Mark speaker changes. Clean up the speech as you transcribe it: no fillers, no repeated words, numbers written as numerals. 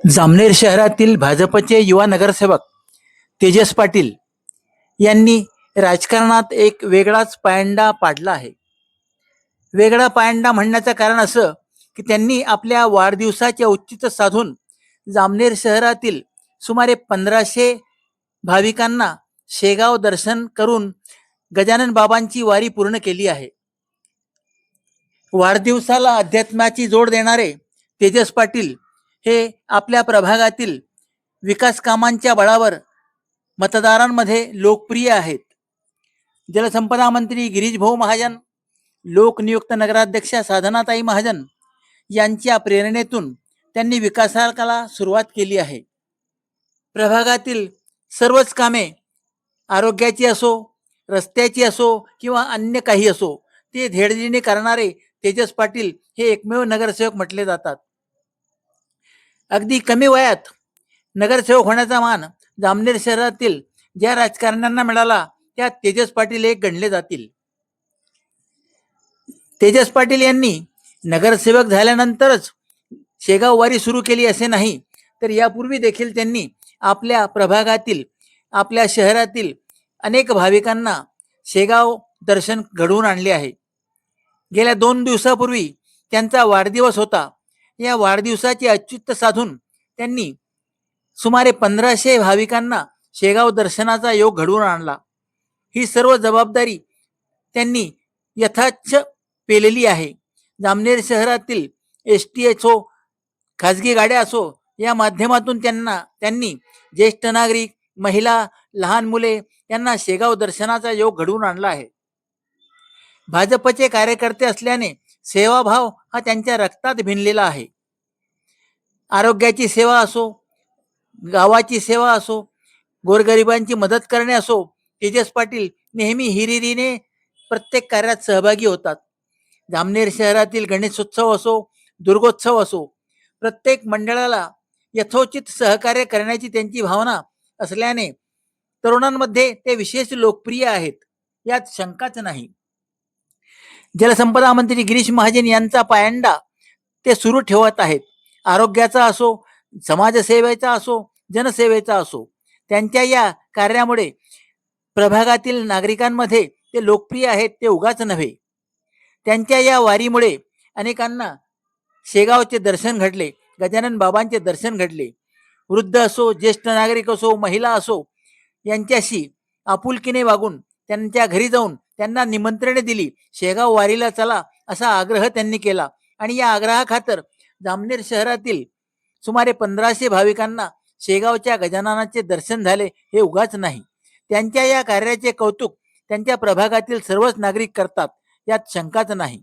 Speaker 1: जामनेर शहरातील भाजपचे युवा नगरसेवक तेजस पाटील यांनी राजकारणात एक वेगळाच पायंडा पाडला आहे. वेगळा पायंडा म्हणण्याचं कारण असं की त्यांनी आपल्या वाढदिवसाचे औचित्य साधून जामनेर शहरातील सुमारे 1500 भाविकांना शेगाव दर्शन करून गजानन बाबांची वारी पूर्ण केली आहे. वाढदिवसाला अध्यात्माची जोड देणारे तेजस पाटील हे आपल्या प्रभागातील विकास कामांच्या बळावर मतदारांमध्ये लोकप्रिय आहेत. जलसंपदा मंत्री गिरीश भाऊ महाजन, लोकनियुक्त नगराध्यक्षा साधनाताई महाजन यांच्या प्रेरणेतून त्यांनी विकासाला सुरुवात केली आहे. प्रभागातील सर्वच कामे, आरोग्याची असो, रस्त्याची असो किंवा अन्य काही असो, ते धेडजीने करणारे तेजस पाटील हे एकमेव नगरसेवक म्हटले जातात. अगदी कमी वयात नगरसेवक होण्याचा मान जामनेर शहरातील ज्या राजकारण्यांना मिळाला त्यात तेजस पाटील एक गणले जातील. तेजस पाटील यांनी नगरसेवक झाल्यानंतरच शेगाव वारी सुरू केली असे नाही, तर यापूर्वी देखील त्यांनी आपल्या प्रभागातील, आपल्या शहरातील अनेक भाविकांना शेगाव दर्शन घडवून आणले आहे. गेल्या 2 दिवसापूर्वी त्यांचा वाढदिवस होता. या वाढदिवसाचे औचित्य साधून त्यांनी सुमारे 1500 भाविकांना शेगाव दर्शनाचा योग घडवून आणला. ही सर्व जबाबदारी त्यांनी यथाच्छ पेलेली आहे. जामनेर शहरातील ST असो, खाजगी गाड्या असो, या माध्यमातून त्यांनी ज्येष्ठ नागरिक, महिला, लहान मुले यांना शेगाव दर्शनाचा योग घडवून आणला आहे. भाजपचे कार्यकर्ते असल्याने सेवाभाव हा त्यांच्या रक्तात भिनलेला आहे. आरोग्याची सेवा असो, गावाची सेवा असो, गोरगरिबांची मदत करणे असो, तेजस पाटील नेहमी हिरिरीने प्रत्येक कार्यात सहभागी होतात. जामनेर शहरातील गणेशोत्सव असो, दुर्गोत्सव असो, प्रत्येक मंडळाला यथोचित सहकार्य करण्याची त्यांची भावना असल्याने तरुणांमध्ये ते विशेष लोकप्रिय आहेत, यात शंकाच नाही. जलसंपदा मंत्री गिरीश महाजन यांचा पायंडा ते सुरू ठेवत आहेत. आरोग्याचा असो, समाजसेवेचा असो, जनसेवेचा असो, त्यांच्या या कार्यामुळे प्रभागातील नागरिकांमध्ये ते लोकप्रिय आहेत, ते उगाच नव्हे. त्यांच्या या वारीमुळे अनेकांना शेगावचे दर्शन घडले, गजानन बाबांचे दर्शन घडले. वृद्ध असो, ज्येष्ठ नागरिक असो, महिला असो, यांच्याशी आपुलकीने वागून त्यांच्या घरी जाऊन त्यांना निमंत्रणे दिली. शेगाव वारीला चला असा आग्रह त्यांनी केला आणि या आग्रहाखातर जामनेर शहरातील सुमारे 1500 भाविकांना शेगावच्या गजाननाचे दर्शन झाले, हे उगाच नाही. त्यांच्या या कार्याचे कौतुक त्यांच्या प्रभागातील सर्वच नागरिक करतात, यात शंकाच नाही.